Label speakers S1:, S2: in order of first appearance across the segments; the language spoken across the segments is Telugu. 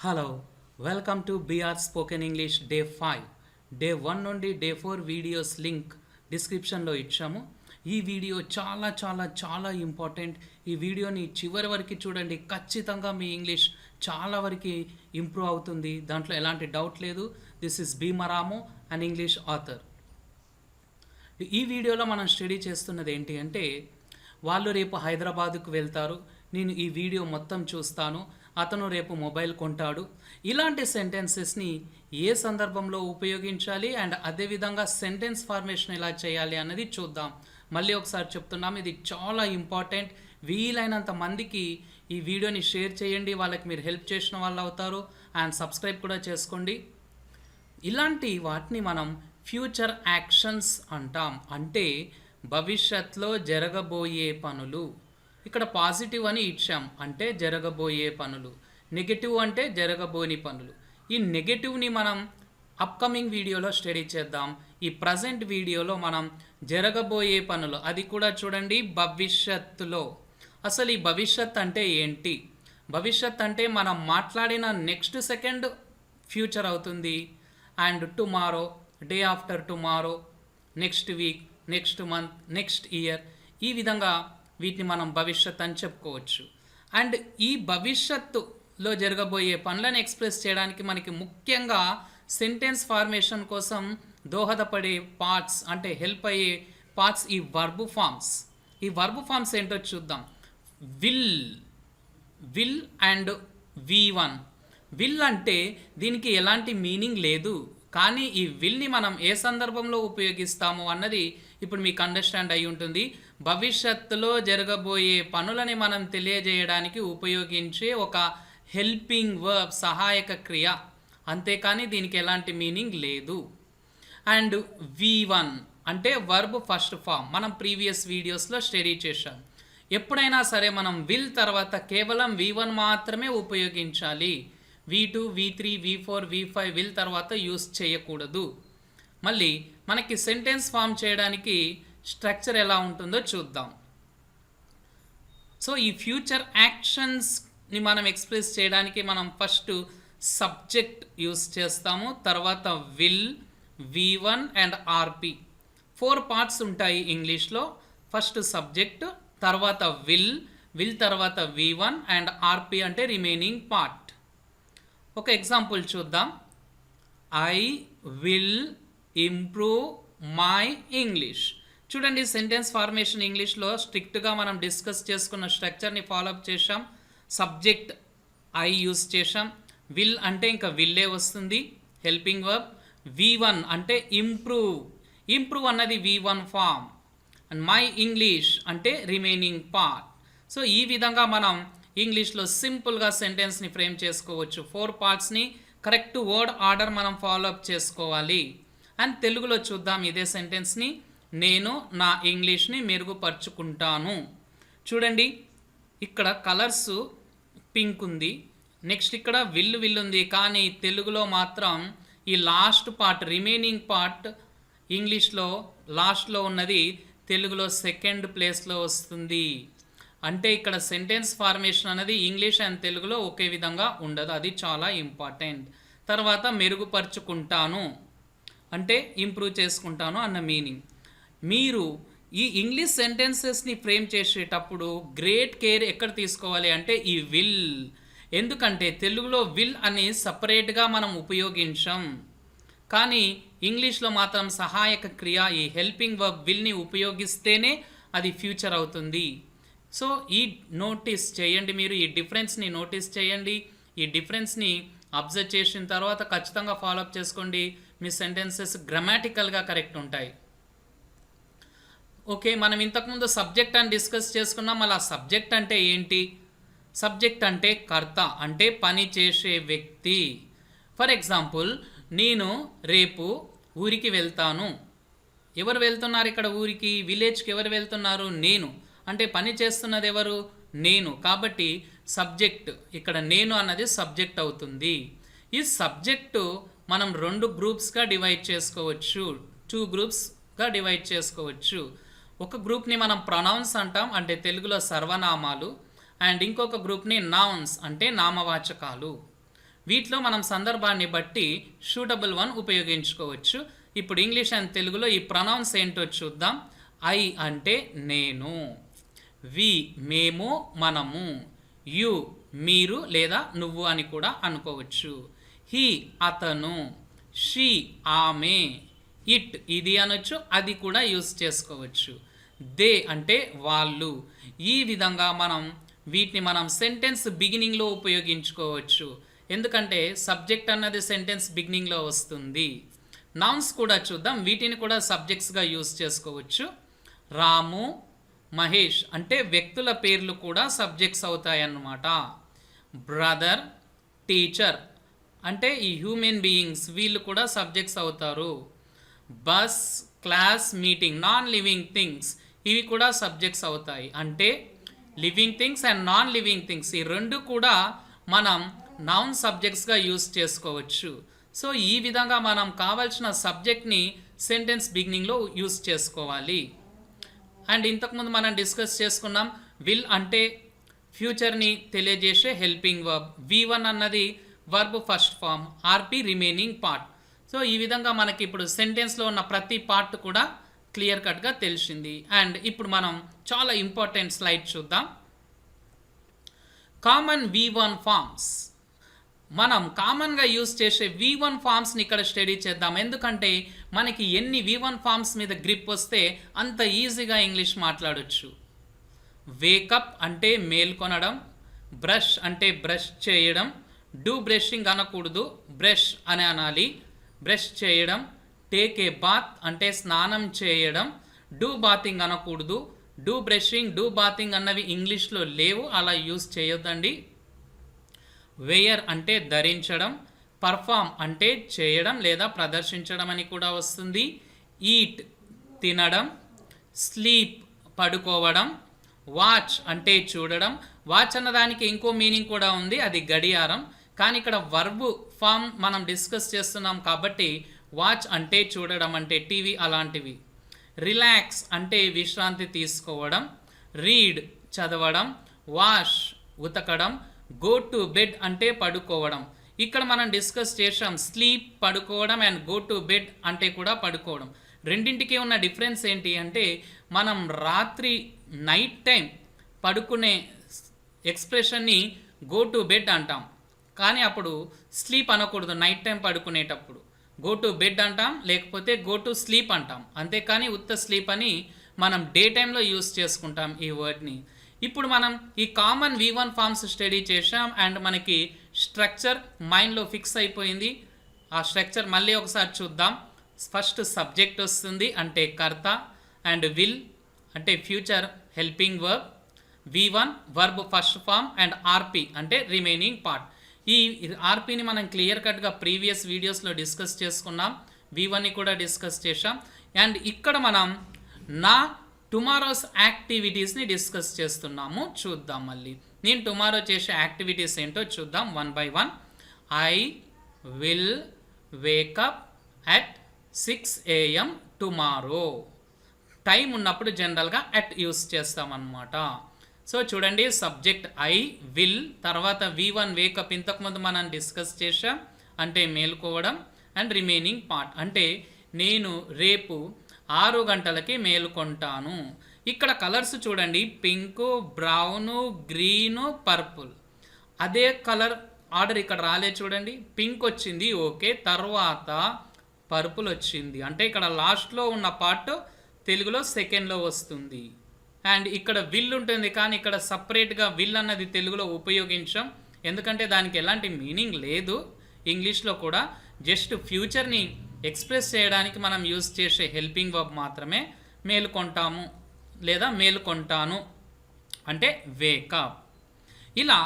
S1: Hello welcome to BR spoken English day 5. Day 1 నుండి డే 4 వీడియోస్ లింక్ డిస్క్రిప్షన్లో ఇచ్చాము. ఈ వీడియో చాలా చాలా చాలా ఇంపార్టెంట్. ఈ వీడియోని చివరి వరకు చూడండి. ఖచ్చితంగా మీ ఇంగ్లీష్ చాలా వరకు ఇంప్రూవ్ అవుతుంది, దాంట్లో ఎలాంటి డౌట్ లేదు. This is Bhimaramu, an English author. ఈ వీడియోలో మనం స్టడీ చేస్తున్నది ఏంటి అంటే, వాళ్ళు రేపు హైదరాబాదుకు వెళ్తారు, నేను ఈ వీడియో మొత్తం చూస్తాను, అతను రేపు మొబైల్ కొంటాడు. ఇలాంటి సెంటెన్సెస్ని ఏ సందర్భంలో ఉపయోగించాలి అండ్ అదేవిధంగా సెంటెన్స్ ఫార్మేషన్ ఎలా చేయాలి అన్నది చూద్దాం. మళ్ళీ ఒకసారి చెప్తున్నాం, ఇది చాలా ఇంపార్టెంట్. వీలైనంత మందికి ఈ వీడియోని షేర్ చేయండి, వాళ్ళకి మీరు హెల్ప్ చేసిన వాళ్ళు అవుతారు. అండ్ సబ్స్క్రైబ్ కూడా చేసుకోండి. ఇలాంటి వాటిని మనం ఫ్యూచర్ యాక్షన్స్ అంటాం. అంటే భవిష్యత్తులో జరగబోయే పనులు. ఇక్కడ పాజిటివ్ అని ఇచ్చాం, అంటే జరగబోయే పనులు. నెగటివ్ అంటే జరగబోని పనులు. ఈ నెగటివ్ని మనం అప్కమింగ్ వీడియోలో స్టడీ చేద్దాం. ఈ ప్రజెంట్ వీడియోలో మనం జరగబోయే పనులు, అది కూడా చూడండి భవిష్యత్తులో. అసలు ఈ భవిష్యత్ అంటే ఏంటి? భవిష్యత్ అంటే మనం మాట్లాడిన నెక్స్ట్ సెకండ్ ఫ్యూచర్ అవుతుంది. And tomorrow, day after tomorrow, next week, next month, next year, ఈ విధంగా వీటిని మనం భవిష్యత్ అని చెప్పుకోవచ్చు. అండ్ ఈ భవిష్యత్తులో జరగబోయే పనులను ఎక్స్ప్రెస్ చేయడానికి మనకి ముఖ్యంగా సెంటెన్స్ ఫార్మేషన్ కోసం దోహదపడే పార్ట్స్, అంటే హెల్ప్ అయ్యే పార్ట్స్ ఈ వర్బ్ ఫార్మ్స్. ఈ వర్బ్ ఫార్మ్స్ ఏంటో చూద్దాం. Will and V1. విల్ అంటే దీనికి ఎలాంటి మీనింగ్ లేదు, కానీ ఈ విల్ని మనం ఏ సందర్భంలో ఉపయోగిస్తాము అన్నది ఇప్పుడు మీకు అండర్స్టాండ్ అయి ఉంటుంది. భవిష్యత్తులో జరగబోయే పనులని మనం తెలియజేయడానికి ఉపయోగించే ఒక హెల్పింగ్ వర్బ్, సహాయక క్రియ, అంతేకాని దీనికి ఎలాంటి మీనింగ్ లేదు. అండ్ V1 అంటే వర్బ్ ఫస్ట్ ఫామ్. మనం ప్రీవియస్ వీడియోస్లో స్టడీ చేశాం. ఎప్పుడైనా సరే మనం విల్ తర్వాత కేవలం V1 మాత్రమే ఉపయోగించాలి. V2, V3, V4, V5 will తర్వాత యూస్ చేయకూడదు. మళ్ళీ మనకి సెంటెన్స్ ఫామ్ చేయడానికి స్ట్రక్చర్ ఎలా ఉంటుందో చూద్దాం. సో ఈ ఫ్యూచర్ యాక్షన్స్ని మనం ఎక్స్ప్రెస్ చేయడానికి మనం ఫస్ట్ సబ్జెక్ట్ యూస్ చేస్తాము, తర్వాత will, V1 and RP. 4 parts ఉంటాయి ఇంగ్లీష్లో. ఫస్ట్ సబ్జెక్ట్, తర్వాత విల్ తర్వాత V1 అండ్ RP అంటే రిమైనింగ్ పార్ట్. ఒక ఎగ్జాంపుల్ చూద్దాం. I will improve my English. చూడండి, సెంటెన్స్ ఫార్మేషన్ ఇంగ్లీష్లో స్ట్రిక్ట్గా మనం డిస్కస్ చేసుకున్న స్ట్రక్చర్ని ఫాలోఅప్ చేసాం. సబ్జెక్ట్ ఐ యూస్ చేసాం. విల్ అంటే ఇంకా విల్లే వస్తుంది, హెల్పింగ్ వర్బ్. V1 అంటే ఇంప్రూవ్ అన్నది V1 form. And my English అంటే రిమైనింగ్ పార్ట్. సో ఈ విధంగా మనం ఇంగ్లీష్లో సింపుల్గా సెంటెన్స్ని ఫ్రేమ్ చేసుకోవచ్చు. 4 పార్ట్స్ని కరెక్ట్ వర్డ్ ఆర్డర్ మనం ఫాలోఅప్ చేసుకోవాలి. అండ్ తెలుగులో చూద్దాం ఇదే సెంటెన్స్ని. నేను నా ఇంగ్లీష్ని మెరుగుపరుచుకుంటాను. చూడండి, ఇక్కడ కలర్స్ పింక్ ఉంది, నెక్స్ట్ ఇక్కడ విల్ ఉంది, కానీ తెలుగులో మాత్రం ఈ లాస్ట్ పార్ట్, రిమైనింగ్ పార్ట్ ఇంగ్లీష్లో లాస్ట్లో ఉన్నది తెలుగులో సెకండ్ ప్లేస్లో వస్తుంది. అంటే ఇక్కడ సెంటెన్స్ ఫార్మేషన్ అనేది ఇంగ్లీష్ అండ్ తెలుగులో ఒకే విధంగా ఉండదు, అది చాలా ఇంపార్టెంట్. తర్వాత మెరుగుపరుచుకుంటాను అంటే ఇంప్రూవ్ చేసుకుంటాను అన్న మీనింగ్. మీరు ఈ ఇంగ్లీష్ సెంటెన్సెస్ని ఫ్రేమ్ చేసేటప్పుడు గ్రేట్ కేర్ ఎక్కడ తీసుకోవాలి అంటే ఈ విల్. ఎందుకంటే తెలుగులో విల్ అని సపరేట్గా మనం ఉపయోగించాం, కానీ ఇంగ్లీష్లో మాత్రం సహాయక క్రియ ఈ హెల్పింగ్ వర్బ్ విల్ని ఉపయోగిస్తేనే అది ఫ్యూచర్ అవుతుంది. సో ఈ నోటీస్ చేయండి, మీరు ఈ డిఫరెన్స్ని నోటీస్ చేయండి. ఈ డిఫరెన్స్ని అబ్జర్వ్ చేసిన తర్వాత ఖచ్చితంగా ఫాలోఅప్ చేసుకోండి. మీ సెంటెన్సెస్ గ్రామాటికల్గా కరెక్ట్ ఉంటాయి. ఓకే, మనం ఇంతకుముందు సబ్జెక్ట్ అని డిస్కస్ చేసుకున్నాం. అలా సబ్జెక్ట్ అంటే ఏంటి? సబ్జెక్ట్ అంటే కర్త, అంటే పని చేసే వ్యక్తి. ఫర్ ఎగ్జాంపుల్, నేను రేపు ఊరికి వెళ్తాను. ఎవరు వెళ్తున్నారు ఇక్కడ ఊరికి? విలేజ్కి ఎవరు వెళ్తున్నారు? నేను. అంటే పని చేస్తున్నది ఎవరు? నేను. కాబట్టి సబ్జెక్ట్ ఇక్కడ నేను అన్నది సబ్జెక్ట్ అవుతుంది. ఈ సబ్జెక్టు మనం 2 గ్రూప్స్గా డివైడ్ చేసుకోవచ్చు, 2 గ్రూప్స్గా డివైడ్ చేసుకోవచ్చు. ఒక గ్రూప్ని మనం ప్రొనౌన్స్ అంటాం, అంటే తెలుగులో సర్వనామాలు. అండ్ ఇంకొక గ్రూప్ని నౌన్స్ అంటే నామవాచకాలు. వీటిలో మనం సందర్భాన్ని బట్టి సూటబుల్ వన్ ఉపయోగించుకోవచ్చు. ఇప్పుడు ఇంగ్లీష్ అండ్ తెలుగులో ఈ ప్రొనౌన్స్ ఏంటో చూద్దాం. ఐ అంటే నేను, వి మేము మనము, యు మీరు లేదా నువ్వు అని కూడా అనుకోవచ్చు, హీ అతను, షీ ఆమె, ఇట్ ఇది అనొచ్చు, అది కూడా యూస్ చేసుకోవచ్చు, దే అంటే వాళ్ళు. ఈ విధంగా వీటిని మనం సెంటెన్స్ బిగినింగ్లో ఉపయోగించుకోవచ్చు. ఎందుకంటే సబ్జెక్ట్ అన్నది సెంటెన్స్ బిగినింగ్లో వస్తుంది. నౌన్స్ కూడా చూద్దాం. వీటిని కూడా సబ్జెక్ట్స్గా యూస్ చేసుకోవచ్చు. రాము, మహేష్ అంటే వ్యక్తుల పేర్లు కూడా సబ్జెక్ట్స్ అవుతాయన్నమాట. బ్రదర్, టీచర్ అంటే ఈ హ్యూమన్ బీయింగ్స్ వీళ్ళు కూడా సబ్జెక్ట్స్ అవుతారు. Bus, class, meeting non living things ఇవి కూడా సబ్జెక్ట్స్ అవుతాయి. అంటే living things and non living things ఈ రెండు కూడా మనం నౌన్ సబ్జెక్ట్స్గా యూస్ చేసుకోవచ్చు. సో ఈ విధంగా మనం కావాల్సిన సబ్జెక్ట్ని సెంటెన్స్ బిగినింగ్లో యూస్ చేసుకోవాలి. అండ్ ఇంతకుముందు మనం డిస్కస్ చేసుకున్నాం, విల్ అంటే ఫ్యూచర్ని తెలియజేసే హెల్పింగ్ వర్బ్, V1 అన్నది వర్బ్ ఫస్ట్ ఫామ్, ఆర్పి రిమైనింగ్ పార్ట్. సో ఈ విధంగా మనకి ఇప్పుడు సెంటెన్స్లో ఉన్న ప్రతి పార్ట్ కూడా క్లియర్ కట్గా తెలిసింది. అండ్ ఇప్పుడు మనం చాలా ఇంపార్టెంట్ స్లైడ్ చూద్దాం. Common V1 forms. మనం కామన్గా యూస్ చేసే V1 ఫార్మ్స్ని ఇక్కడ స్టడీ చేద్దాం. ఎందుకంటే మనకి ఎన్ని V1 ఫార్మ్స్ మీద గ్రిప్ వస్తే అంత ఈజీగా ఇంగ్లీష్ మాట్లాడొచ్చు. వేకప్ అంటే మేల్కొనడం, బ్రష్ అంటే బ్రష్ చేయడం, డూ బ్రషింగ్ అనకూడదు, బ్రష్ అని అనాలి, బ్రష్ చేయడం. టేక్ ఏ బాత్ అంటే స్నానం చేయడం, డూ బాతింగ్ అనకూడదు, డూ బ్రషింగ్ డూ బాతింగ్ అన్నవి ఇంగ్లీష్లో లేవు, అలా యూస్ చేయొద్దండి. వేయర్ అంటే ధరించడం, పర్ఫామ్ అంటే చేయడం లేదా ప్రదర్శించడం అని కూడా వస్తుంది. ఈట్ తినడం, స్లీప్ పడుకోవడం, వాచ్ అంటే చూడడం. వాచ్ అన్నదానికి ఇంకో మీనింగ్ కూడా ఉంది, అది గడియారం. కానీ ఇక్కడ వర్బ్ ఫామ్ మనం డిస్కస్ చేస్తున్నాం కాబట్టి వాచ్ అంటే చూడడం అంటే టీవీ అలాంటివి. రిలాక్స్ అంటే విశ్రాంతి తీసుకోవడం, రీడ్ చదవడం, వాష్ ఉతకడం, గో టు బెడ్ అంటే పడుకోవడం. ఇక్కడ మనం డిస్కస్ చేసాం స్లీప్ పడుకోవడం అండ్ గో టు బెడ్ అంటే కూడా పడుకోవడం. రెండింటికి ఉన్న డిఫరెన్స్ ఏంటి అంటే మనం రాత్రి నైట్ టైం పడుకునే ఎక్స్ప్రెషన్ని గో టు బెడ్ అంటాం, కానీ అప్పుడు స్లీప్ అనకూడదు. నైట్ టైం పడుకునేటప్పుడు గో టు బెడ్ అంటాం, లేకపోతే గో టు స్లీప్ అంటాం. అంతేకాని ఉత్త స్లీప్ అని మనం డే టైంలో యూస్ చేసుకుంటాం ఈ వర్డ్ని. ఇప్పుడు మనం ఈ కామన్ V1 ఫార్మ్స్ స్టడీ చేసాం అండ్ మనకి స్ట్రక్చర్ మైండ్లో ఫిక్స్ అయిపోయింది. ఆ స్ట్రక్చర్ మళ్ళీ ఒకసారి చూద్దాం. ఫస్ట్ సబ్జెక్ట్ వస్తుంది అంటే కర్త, అండ్ విల్ అంటే future helping verb, V1 verb first form and RP అంటే రిమైనింగ్ పార్ట్. ఈ ఆర్పిని మనం క్లియర్ కట్గా ప్రీవియస్ వీడియోస్లో డిస్కస్ చేసుకున్నాం, V1ని కూడా డిస్కస్ చేసాం. అండ్ ఇక్కడ మనం నా టుమారోస్ యాక్టివిటీస్ని డిస్కస్ చేస్తున్నాము. చూద్దాం మళ్ళీ నేను టుమారో చేసే యాక్టివిటీస్ ఏంటో చూద్దాం one by one. I will wake up at 6 AM tomorrow. Time ఉన్నప్పుడు జనరల్గా అట్ యూస్ చేస్తామన్నమాట. సో చూడండి, సబ్జెక్ట్ ఐ విల్, తర్వాత V1 వేకప్ ఇంతకుముందు మనం డిస్కస్ చేసాం అంటే మేలుకోవడం, అండ్ రిమైనింగ్ పార్ట్ అంటే నేను రేపు 6 గంటలకి మేలుకొంటాను. ఇక్కడ కలర్స్ చూడండి, పింక్, బ్రౌను, గ్రీను, పర్పుల్. అదే కలర్ ఆర్డర్ ఇక్కడ రాలే చూడండి, పింక్ వచ్చింది ఓకే, తర్వాత పర్పుల్ వచ్చింది. అంటే ఇక్కడ లాస్ట్లో ఉన్న పార్ట్ తెలుగులో సెకండ్లో వస్తుంది. అండ్ ఇక్కడ విల్ ఉంటుంది, కానీ ఇక్కడ సపరేట్గా విల్ అన్నది తెలుగులో ఉపయోగించాం, ఎందుకంటే దానికి ఎలాంటి మీనింగ్ లేదు. ఇంగ్లీష్లో కూడా జస్ట్ ఫ్యూచర్ని ఎక్స్ప్రెస్ చేయడానికి మనం యూజ్ చేసే హెల్పింగ్ వర్బ్ మాత్రమే. మేలుకొంటాము లేదా మేలుకొంటాను అంటే వేకప్. ఇలా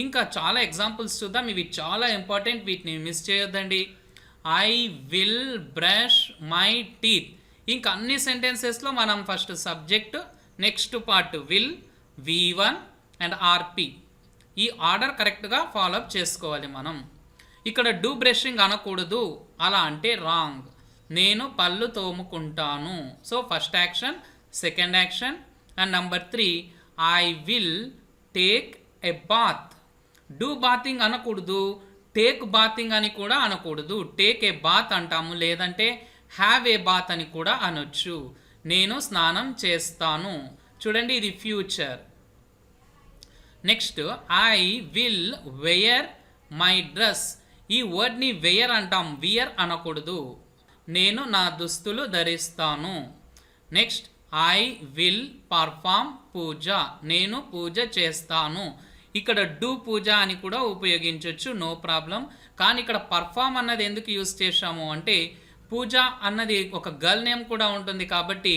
S1: ఇంకా చాలా ఎగ్జాంపుల్స్ చూద్దాం, ఇవి చాలా ఇంపార్టెంట్, వీటిని మిస్ చేయొద్దండి. I will brush my teeth. ఇంకా అన్ని సెంటెన్సెస్లో మనం first subject, next part will, V1 and RP. ఈ ఆర్డర్ కరెక్ట్గా ఫాలోఅప్ చేసుకోవాలి మనం. ఇక్కడ డూ బ్రషింగ్ అనకూడదు, అలా అంటే రాంగ్. నేను పళ్ళు తోముకుంటాను. So first action, second action. And number 3 I will take a bath. Do bathing అనకూడదు, టేక్ బాతింగ్ అని కూడా అనకూడదు, టేక్ ఏ బాత్ అంటాము, లేదంటే హ్యావ్ ఏ బాత్ అని కూడా అనొచ్చు. నేను స్నానం చేస్తాను, చూడండి ఇది future. Next I will wear my dress. ఈ వర్డ్ని వేర్ అంటాం, వియర్ అనకూడదు. నేను నా దుస్తులు ధరిస్తాను. Next I will perform puja. నేను పూజ చేస్తాను. ఇక్కడ డూ పూజ అని కూడా ఉపయోగించవచ్చు, నో ప్రాబ్లం. కానీ ఇక్కడ పర్ఫామ్ అన్నది ఎందుకు యూస్ చేశాము అంటే పూజ అన్నది ఒక గర్ల్ నేమ్ కూడా ఉంటుంది కాబట్టి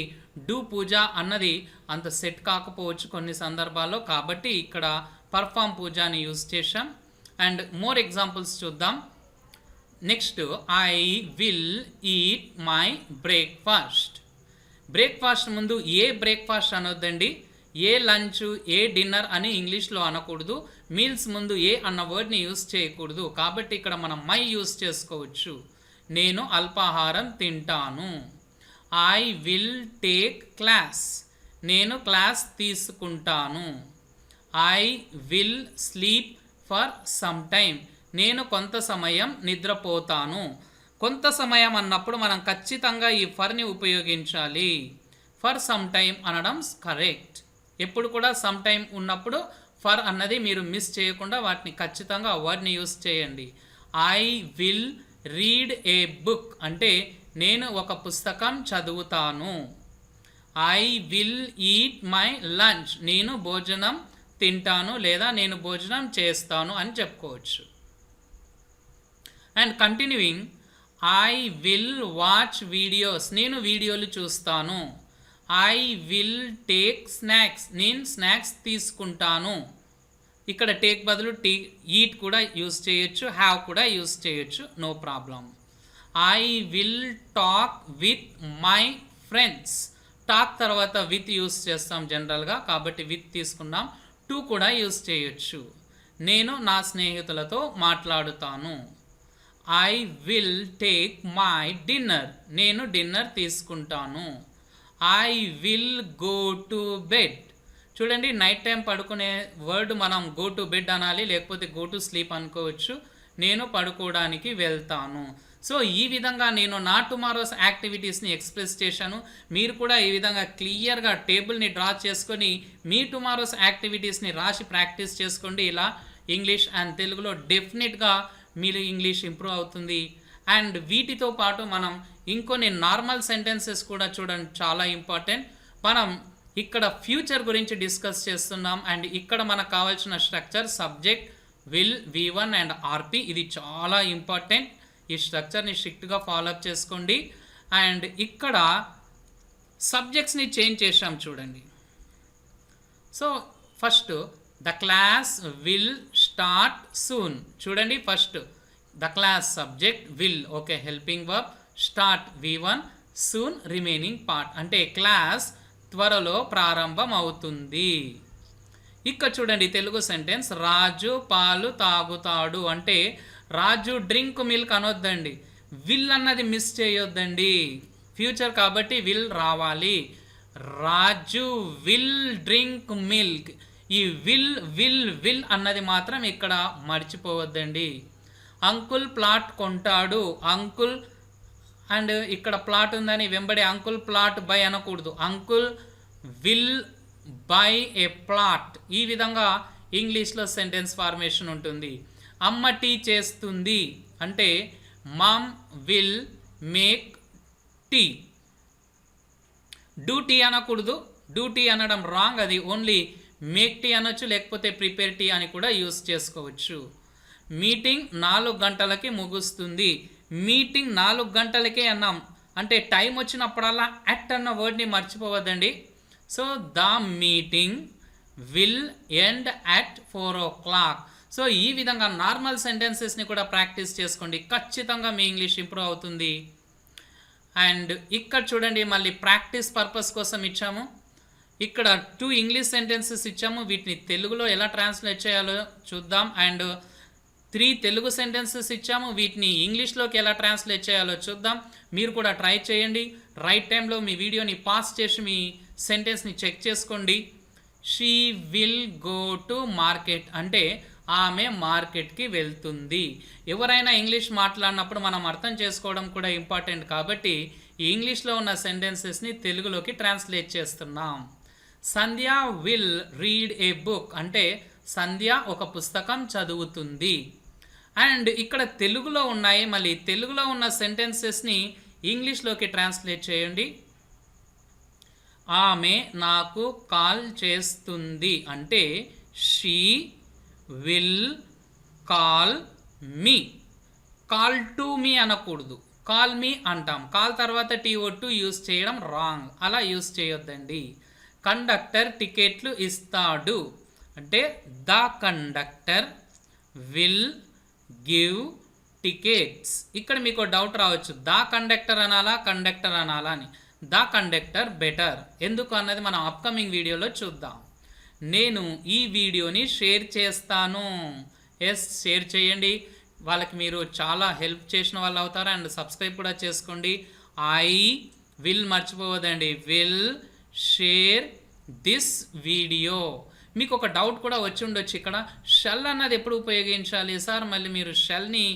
S1: డూ పూజ అన్నది అంత సెట్ కాకపోవచ్చు కొన్ని సందర్భాల్లో, కాబట్టి ఇక్కడ పర్ఫామ్ పూజ అని యూస్ చేశాం. అండ్ మోర్ ఎగ్జాంపుల్స్ చూద్దాం. Next I will eat my breakfast. Breakfast ముందు ఏ బ్రేక్ఫాస్ట్ అనొద్దండి, ఏ లంచ్ ఏ డిన్నర్ అని ఇంగ్లీష్లో అనకూడదు. మీల్స్ ముందు ఏ అన్న వర్డ్ని యూస్ చేయకూడదు, కాబట్టి ఇక్కడ మనం మై యూస్ చేసుకోవచ్చు. నేను అల్పాహారం తింటాను. I will take class. నేను క్లాస్ తీసుకుంటాను. I will sleep for some time. నేను కొంత సమయం నిద్రపోతాను. కొంత సమయం అన్నప్పుడు మనం ఖచ్చితంగా ఈ ఫర్ని ఉపయోగించాలి. ఫర్ సమ్ టైమ్ అనడం కరెక్ట్. ఎప్పుడు కూడా సమ్ టైమ్ ఉన్నప్పుడు ఫర్ అన్నది మీరు మిస్ చేయకుండా వాటిని ఖచ్చితంగా వర్డ్ని యూస్ చేయండి. I will read A book అంటే నేను ఒక పుస్తకం చదువుతాను. I will eat my lunch. నేను భోజనం తింటాను లేదా నేను భోజనం చేస్తాను అని చెప్పుకోవచ్చు. And continuing I will watch videos. నేను వీడియోలు చూస్తాను. I will take snacks. నేను స్నాక్స్ తీసుకుంటాను. ఇక్కడ టేక్ బదులు ఈట్ కూడా యూస్ చేయొచ్చు, హ్యావ్ కూడా యూస్ చేయొచ్చు, no problem. I will talk with my friends. Talk తర్వాత విత్ యూస్ చేస్తాం జనరల్గా, కాబట్టి విత్ తీసుకున్నాం. టు కూడా యూస్ చేయొచ్చు. నేను నా స్నేహితులతో మాట్లాడుతాను. I will take my dinner. నేను డిన్నర్ తీసుకుంటాను. I will go to bed. చూడండి నైట్ టైం పడుకునే వర్డ్ మనం గో టు బెడ్ అనాలి, లేకపోతే గో టు స్లీప్ అనుకోవచ్చు. నేను పడుకోవడానికి వెళ్తాను. సో ఈ విధంగా నేను నా టుమారోస్ యాక్టివిటీస్ని ఎక్స్ప్రెస్ చేశాను. మీరు కూడా ఈ విధంగా క్లియర్గా టేబుల్ని డ్రా చేసుకొని మీ టుమారోస్ యాక్టివిటీస్ని రాసి ప్రాక్టీస్ చేసుకోండి. ఇలా ఇంగ్లీష్ అండ్ తెలుగులో డెఫినెట్గా మీరు ఇంగ్లీష్ ఇంప్రూవ్ అవుతుంది. అండ్ వీటితో పాటు మనం ఇంకొన్ని నార్మల్ సెంటెన్సెస్ కూడా చూడండి, చాలా ఇంపార్టెంట్. మనం ఇక్కడ ఫ్యూచర్ గురించి డిస్కస్ చేస్తున్నాం. అండ్ ఇక్కడ మనకు కావాల్సిన structure subject, will, V1 and RP. ఇది చాలా ఇంపార్టెంట్. ఈ స్ట్రక్చర్ని స్ట్రిక్ట్గా ఫాలోఅప్ చేసుకోండి. అండ్ ఇక్కడ సబ్జెక్ట్స్ని చేంజ్ చేసాం చూడండి. So first the class will start soon. చూడండి first the class subject, will okay helping verb, start V1, soon remaining part. అంటే క్లాస్ త్వరలో ప్రారంభం అవుతుంది. ఇక్కడ చూడండి తెలుగు సెంటెన్స్, రాజు పాలు తాగుతాడు అంటే రాజు డ్రింక్ మిల్క్ అనొద్దండి, విల్ అన్నది మిస్ చేయొద్దండి. ఫ్యూచర్ కాబట్టి విల్ రావాలి. Raju will drink milk. ఈ విల్ విల్ విల్ అన్నది మాత్రం ఇక్కడ మర్చిపోవద్దండి. అంకుల్ ప్లాట్ కొంటాడు. అంకుల్ అండ్ ఇక్కడ ప్లాట్ ఉందని వెంబడి అంకుల్ ప్లాట్ బై అనకూడదు. Uncle will buy a plot. ఈ విధంగా ఇంగ్లీష్లో సెంటెన్స్ ఫార్మేషన్ ఉంటుంది. అమ్మ టీ చేస్తుంది అంటే mom will make tea. Do tea అనకూడదు, డూ టీ అనడం రాంగ్, అది ఓన్లీ మేక్ టీ అనొచ్చు, లేకపోతే ప్రిపేర్ టీ అని కూడా యూస్ చేసుకోవచ్చు. మీటింగ్ 4 గంటలకి ముగుస్తుంది. మీటింగ్ 4 గంటలకే అన్నాం అంటే టైం వచ్చినప్పుడల్లా అట్ అన్న వర్డ్ని మర్చిపోవద్దండి. So the meeting will end at 4 o'clock. సో ఈ విధంగా నార్మల్ సెంటెన్సెస్ని కూడా ప్రాక్టీస్ చేసుకోండి, ఖచ్చితంగా మీ ఇంగ్లీష్ ఇంప్రూవ్ అవుతుంది. అండ్ ఇక్కడ చూడండి మళ్ళీ ప్రాక్టీస్ పర్పస్ కోసం ఇచ్చాము. ఇక్కడ 2 ఇంగ్లీష్ సెంటెన్సెస్ ఇచ్చాము, వీటిని తెలుగులో ఎలా ట్రాన్స్లేట్ చేయాలో చూద్దాం. అండ్ 3 తెలుగు సెంటెన్సెస్ ఇచ్చాము, వీటిని ఇంగ్లీష్లోకి ఎలా ట్రాన్స్లేట్ చేయాలో చూద్దాం. మీరు కూడా ట్రై చేయండి. రైట్ టైంలో మీ వీడియోని పాస్ చేసి మీ సెంటెన్స్ని చెక్ చేసుకోండి. She will go to market అంటే ఆమె మార్కెట్కి వెళ్తుంది. ఎవరైనా ఇంగ్లీష్ మాట్లాడినప్పుడు మనం అర్థం చేసుకోవడం కూడా ఇంపార్టెంట్ కాబట్టి ఈ ఇంగ్లీష్లో ఉన్న సెంటెన్సెస్ని తెలుగులోకి ట్రాన్స్లేట్ చేస్తున్నాం. సంధ్య విల్ రీడ్ ఏ బుక్ అంటే సంధ్య ఒక పుస్తకం చదువుతుంది. అండ్ ఇక్కడ తెలుగులో ఉన్నాయి, మళ్ళీ తెలుగులో ఉన్న సెంటెన్సెస్ని ఇంగ్లీష్లోకి ట్రాన్స్లేట్ చేయండి. ఆమె నాకు కాల్ చేస్తుంది అంటే she will call me. Call to me అనకూడదు, కాల్ మీ అంటాం. కాల్ తర్వాత TO2 యూస్ చేయడం రాంగ్, అలా యూస్ చేయొద్దండి. కండక్టర్ టికెట్లు ఇస్తాడు అంటే the conductor will give tickets. ఇక్కడ మీకు డౌట్ రావచ్చు, ద కండక్టర్ అనాలా కండక్టర్ అనాలా అని. The conductor better. ఎందుకు అన్నది మనం అప్కమింగ్ వీడియోలో చూద్దాం. నేను ఈ వీడియోని షేర్ చేస్తాను. ఎస్, షేర్ చేయండి. వాళ్ళకి మీరు చాలా హెల్ప్ చేసిన వాళ్ళు అవుతారు. అండ్ సబ్స్క్రైబ్ కూడా చేసుకోండి. ఐ విల్ మర్చిపోవద్దండి, విల్ షేర్ దిస్ వీడియో. మీకు ఒక డౌట్ కూడా వచ్చి ఉండొచ్చు, ఇక్కడ షెల్ అన్నది ఎప్పుడు ఉపయోగించాలి సార్, మళ్ళీ మీరు షెల్ని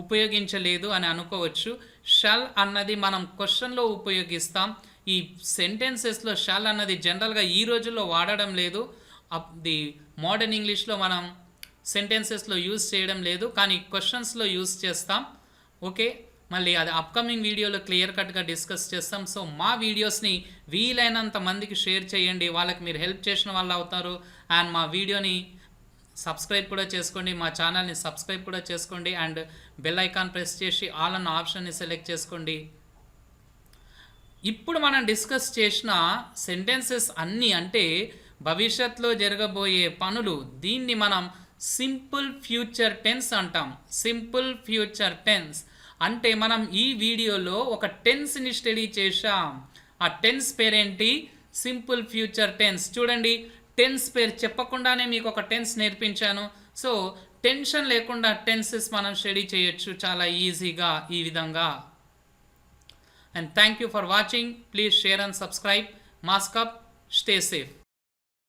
S1: ఉపయోగించలేదు అని అనుకోవచ్చు. షెల్ అన్నది మనం క్వశ్చన్లో ఉపయోగిస్తాం. ఈ సెంటెన్సెస్లో షెల్ అన్నది జనరల్గా ఈ రోజుల్లో వాడడం లేదు. ది మోడర్న్ ఇంగ్లీష్లో మనం సెంటెన్సెస్లో యూజ్ చేయడం లేదు, కానీ క్వశ్చన్స్లో యూజ్ చేస్తాం. ఓకే, మళ్ళీ అది అప్కమింగ్ వీడియోలో క్లియర్ కట్గా డిస్కస్ చేస్తాం. సో మా వీడియోస్ని వీలైనంత మందికి షేర్ చేయండి, వాళ్ళకి మీరు హెల్ప్ చేసిన వాళ్ళు అవుతారు. అండ్ మా వీడియోని సబ్స్క్రైబ్ కూడా చేసుకోండి, మా ఛానల్ని సబ్స్క్రైబ్ కూడా చేసుకోండి. అండ్ బెల్ ఐకాన్ ప్రెస్ చేసి ఆల్ అన్న ఆప్షన్ని సెలెక్ట్ చేసుకోండి. ఇప్పుడు మనం డిస్కస్ చేసిన సెంటెన్సెస్ అన్నీ అంటే భవిష్యత్తులో జరగబోయే పనులు. దీన్ని మనం సింపుల్ ఫ్యూచర్ టెన్స్ అంటాం. సింపుల్ ఫ్యూచర్ టెన్స్ అంటే మనం ఈ వీడియోలో ఒక టెన్స్ని స్టడీ చేశాం. ఆ టెన్స్ పేరేంటి? Simple future tense. చూడండి, టెన్స్ పేరు చెప్పకుండానే మీకు ఒక టెన్స్ నేర్పించాను. సో టెన్షన్ లేకుండా టెన్సెస్ మనం స్టడీ చేయొచ్చు చాలా ఈజీగా ఈ విధంగా. And thank you for watching. Please share and subscribe. Mask up, stay safe.